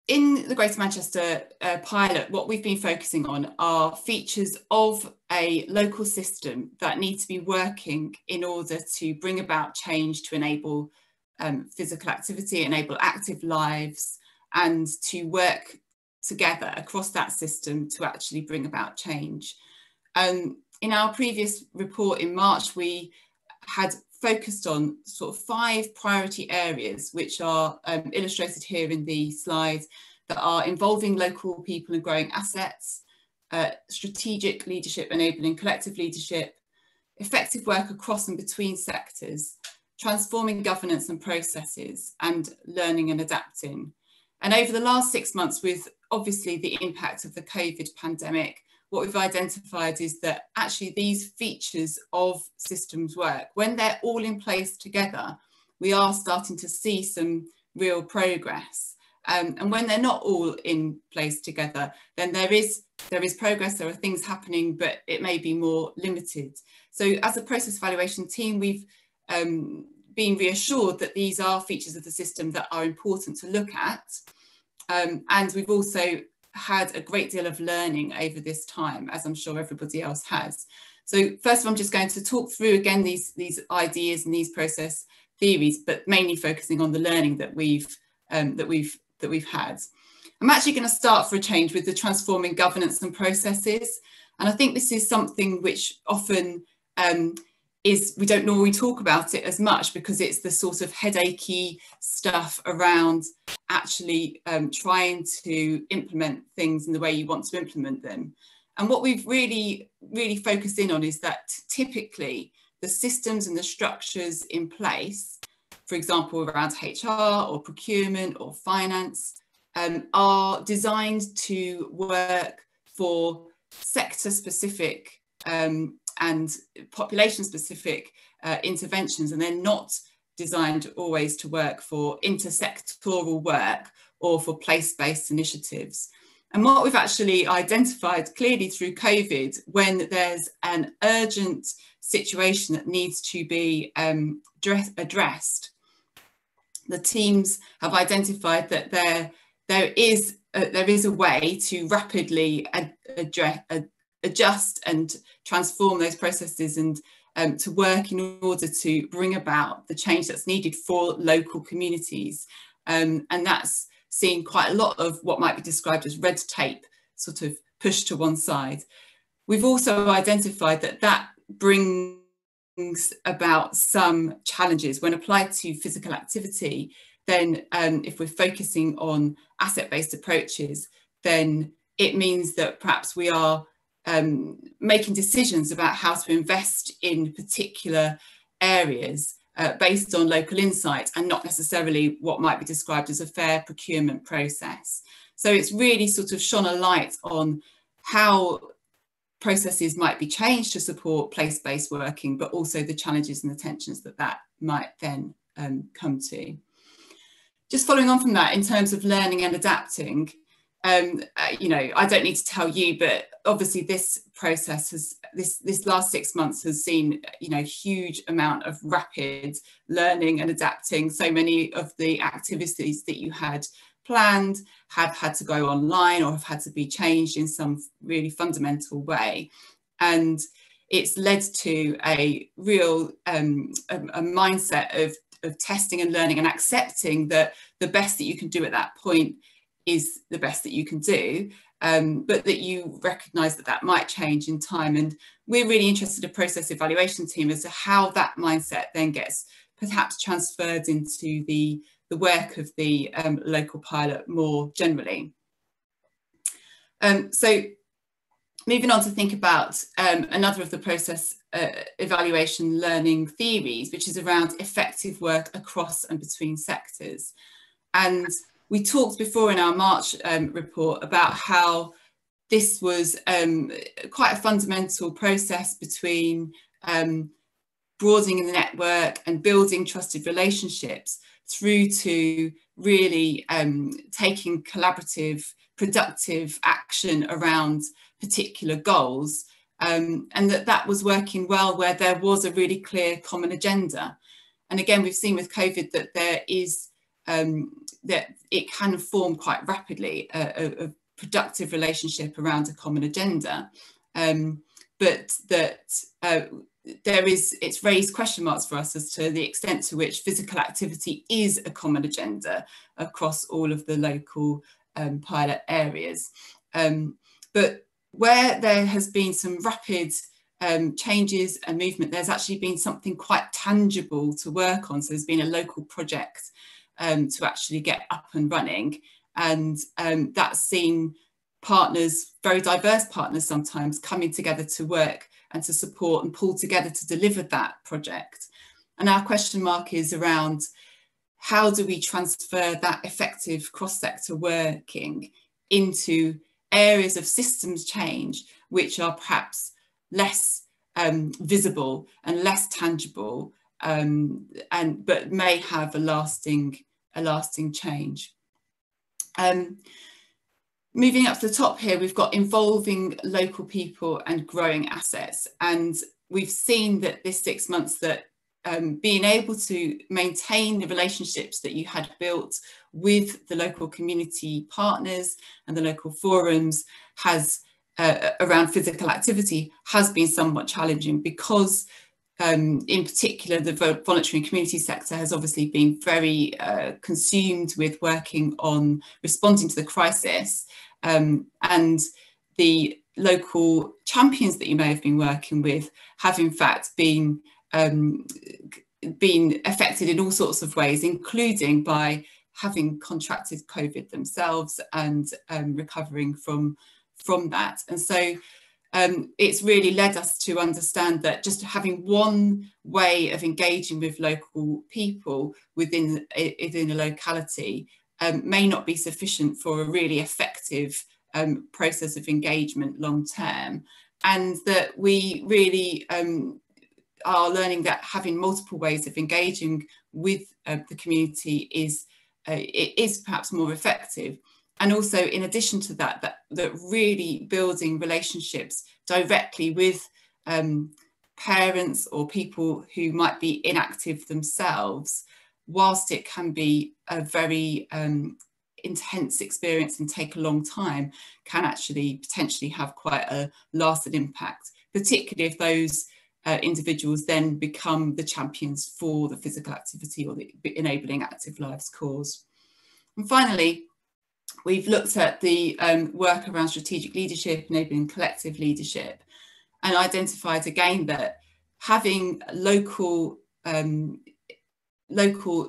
in the Greater Manchester pilot, what we've been focusing on are features of a local system that need to be working in order to bring about change, to enable physical activity, enable active lives, and to work together across that system to actually bring about change. In our previous report in March, we had focused on sort of 5 priority areas, which are illustrated here in the slides, that are involving local people and growing assets, strategic leadership enabling collective leadership, effective work across and between sectors, transforming governance and processes, and learning and adapting. And over the last 6 months, with obviously the impact of the COVID pandemic, what we've identified is that actually these features of systems work, when they're all in place together, we are starting to see some real progress. And when they're not all in place together, then there is progress, there are things happening, but it may be more limited. So as a process evaluation team, we've been reassured that these are features of the system that are important to look at. And we've also had a great deal of learning over this time, as I'm sure everybody else has. So first of all, I'm just going to talk through again these ideas and these process theories, but mainly focusing on the learning that we've had. I'm actually going to start for a change with the transforming governance and processes. And I think this is something which often we don't normally talk about it as much, because it's the sort of headachy stuff around actually trying to implement things in the way you want to implement them. And what we've really focused in on is that typically the systems and the structures in place, for example, around HR or procurement or finance, are designed to work for sector-specific and population-specific interventions, and they're not designed always to work for intersectoral work or for place-based initiatives. And what we've actually identified clearly through COVID, when there's an urgent situation that needs to be addressed, the teams have identified that there is a way to rapidly adjust and transform those processes, and to work in order to bring about the change that's needed for local communities. And that's seeing quite a lot of what might be described as red tape sort of pushed to one side. We've also identified that brings about some challenges when applied to physical activity. Then if we're focusing on asset-based approaches, then it means that perhaps we are making decisions about how to invest in particular areas based on local insight, and not necessarily what might be described as a fair procurement process. So it's really sort of shone a light on how processes might be changed to support place-based working, but also the challenges and the tensions that might then come to. Just following on from that, in terms of learning and adapting, you know, I don't need to tell you, but obviously this process this last 6 months has seen, you know, huge amount of rapid learning and adapting. So many of the activities that you had planned have had to go online or have had to be changed in some really fundamental way. And it's led to a real a mindset of testing and learning and accepting that the best that you can do at that point is the best that you can do, but that you recognise that might change in time. And we're really interested, a process evaluation team, as to how that mindset then gets perhaps transferred into the work of the local pilot more generally. So moving on to think about another of the process evaluation learning theories, which is around effective work across and between sectors. And we talked before in our March report about how this was quite a fundamental process between broadening the network and building trusted relationships, through to really taking collaborative, productive action around particular goals, and that was working well where there was a really clear common agenda. And again, we've seen with COVID that there is that it can form quite rapidly a productive relationship around a common agenda, but that it's raised question marks for us as to the extent to which physical activity is a common agenda across all of the local pilot areas. But where there has been some rapid changes and movement, there's actually been something quite tangible to work on. So there's been a local project to actually get up and running, and that's seen partners, very diverse partners sometimes, coming together to work and to support and pull together to deliver that project. And our question mark is around how do we transfer that effective cross-sector working into areas of systems change which are perhaps less visible and less tangible, but may have a lasting change. Moving up to the top here, we've got involving local people and growing assets. And we've seen that this 6 months that being able to maintain the relationships that you had built with the local community partners and the local forums has around physical activity has been somewhat challenging, because in particular the voluntary and community sector has obviously been very consumed with working on responding to the crisis, and the local champions that you may have been working with have in fact been affected in all sorts of ways, including by having contracted COVID themselves and recovering from that. And so it's really led us to understand that just having one way of engaging with local people within a locality may not be sufficient for a really effective process of engagement long term, and that we really are learning that having multiple ways of engaging with the community is perhaps more effective. And also, in addition to that, that really building relationships directly with parents or people who might be inactive themselves, whilst it can be a very intense experience and take a long time, can actually potentially have quite a lasting impact, particularly if those individuals then become the champions for the physical activity or the enabling active lives cause. And finally, we've looked at the work around strategic leadership, enabling collective leadership, and identified again that having local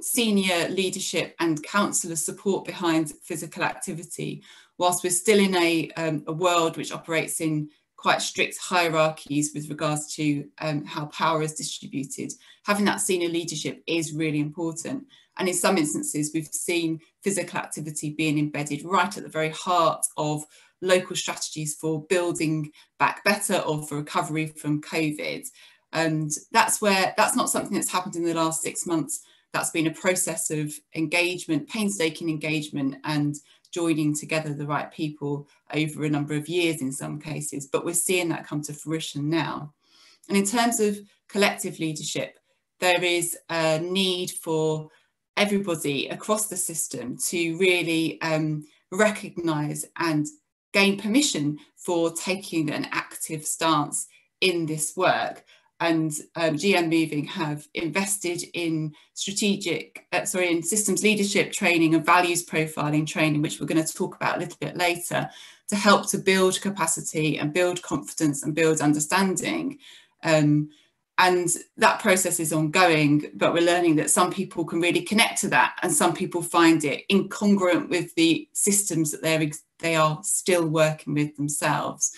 senior leadership and counsellor support behind physical activity, whilst we're still in a world which operates in quite strict hierarchies with regards to how power is distributed, having that senior leadership is really important. And in some instances, we've seen physical activity being embedded right at the very heart of local strategies for building back better or for recovery from COVID. And that's not something that's happened in the last 6 months. That's been a process of engagement, painstaking engagement, and joining together the right people over a number of years in some cases, but we're seeing that come to fruition now. And in terms of collective leadership, there is a need for everybody across the system to really recognise and gain permission for taking an active stance in this work. And GM Moving have invested in in systems leadership training and values profiling training, which we're going to talk about a little bit later, to help to build capacity and build confidence and build understanding. And that process is ongoing, but we're learning that some people can really connect to that and some people find it incongruent with the systems that they are still working with themselves.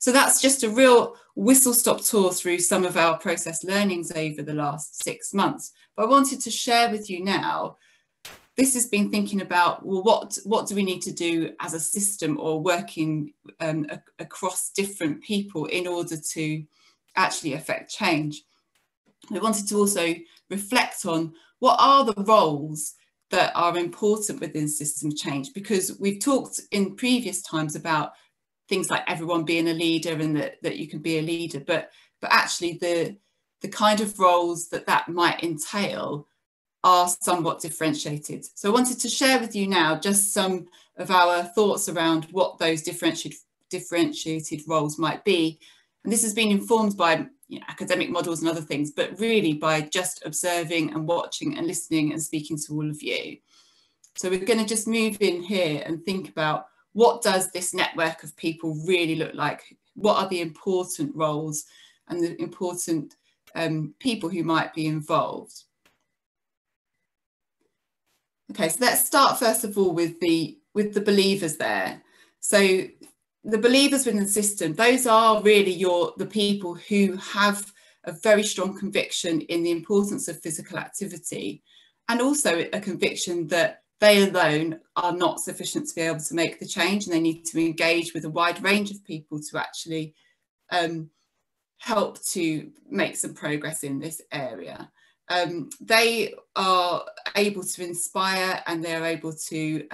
So that's just a real whistle-stop tour through some of our process learnings over the last 6 months. But I wanted to share with you now, this has been thinking about, well, what do we need to do as a system or working across different people in order to actually affect change. I wanted to also reflect on what are the roles that are important within system change, because we've talked in previous times about things like everyone being a leader and that you can be a leader, but actually the kind of roles that might entail are somewhat differentiated. So I wanted to share with you now just some of our thoughts around what those differentiated roles might be. And this has been informed by academic models and other things, but really by just observing and watching and listening and speaking to all of you. So we're going to just move in here and think about, what does this network of people really look like? What are the important roles and the important people who might be involved? Okay, so let's start first of all with the believers there. So the believers within the system, those are really the people who have a very strong conviction in the importance of physical activity, and also a conviction that they alone are not sufficient to be able to make the change, and they need to engage with a wide range of people to actually help to make some progress in this area. They are able to inspire, and they're able to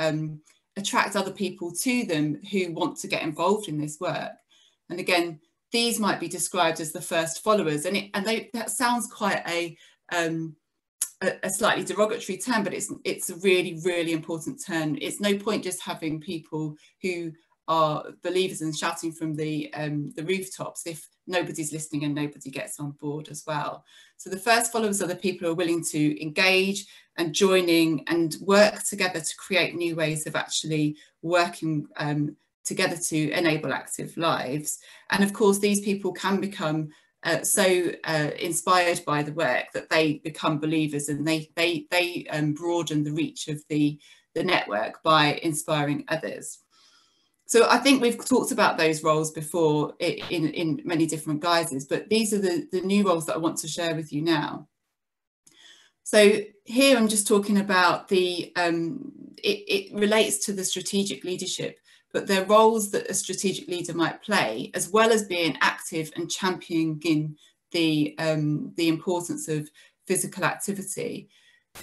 attract other people to them who want to get involved in this work. And again, these might be described as the first followers, and that sounds quite a slightly derogatory term, but it's a really, really important term. It's no point just having people who are believers and shouting from the rooftops if nobody's listening and nobody gets on board as well. So the first followers are the people who are willing to engage and joining and work together to create new ways of actually working together to enable active lives. And of course, these people can become so inspired by the work that they become believers, and they broaden the reach of the network by inspiring others. So I think we've talked about those roles before in many different guises, but these are the new roles that I want to share with you now. So here I'm just talking about it relates to the strategic leadership, but they're roles that a strategic leader might play, as well as being active and championing the importance of physical activity.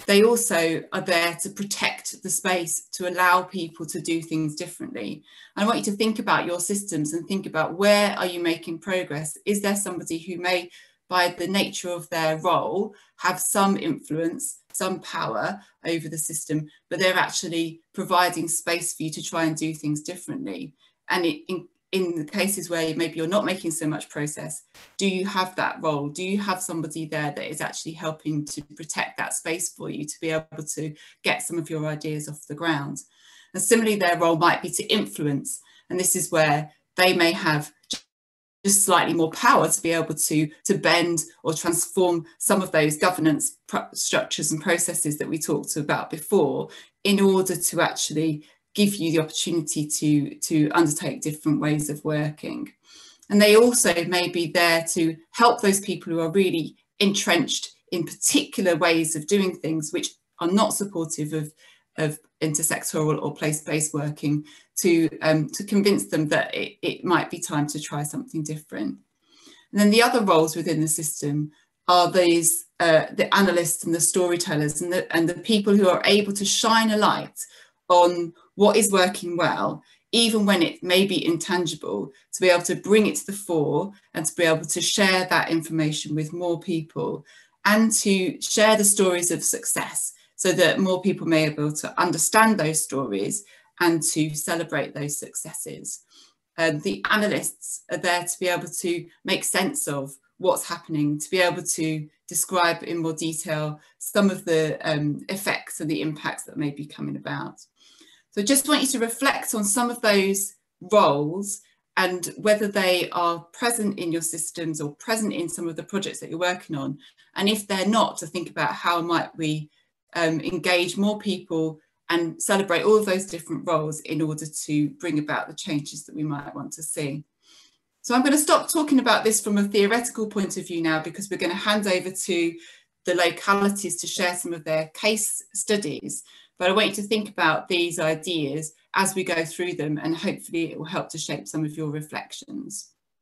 They also are there to protect the space, to allow people to do things differently. I want you to think about your systems and think about, where are you making progress? Is there somebody who may, by the nature of their role, have some influence, some power over the system, but they're actually providing space for you to try and do things differently? And in the cases where maybe you're not making so much progress, do you have that role? Do you have somebody there that is actually helping to protect that space for you to be able to get some of your ideas off the ground? And similarly, their role might be to influence. And this is where they may have just slightly more power to be able to bend or transform some of those governance structures and processes that we talked about before, in order to actually give you the opportunity to undertake different ways of working. And they also may be there to help those people who are really entrenched in particular ways of doing things which are not supportive of intersectoral or place-based working, to convince them that it might be time to try something different. And then the other roles within the system are these the analysts and the storytellers, and the people who are able to shine a light on what is working well, even when it may be intangible, to be able to bring it to the fore and to be able to share that information with more people, and to share the stories of success so that more people may be able to understand those stories and to celebrate those successes. The analysts are there to be able to make sense of what's happening, to be able to describe in more detail some of the effects and the impacts that may be coming about. So I just want you to reflect on some of those roles and whether they are present in your systems or present in some of the projects that you're working on. And if they're not, to think about how might we engage more people and celebrate all of those different roles in order to bring about the changes that we might want to see. So I'm going to stop talking about this from a theoretical point of view now, because we're going to hand over to the localities to share some of their case studies. But I want you to think about these ideas as we go through them, and hopefully it will help to shape some of your reflections.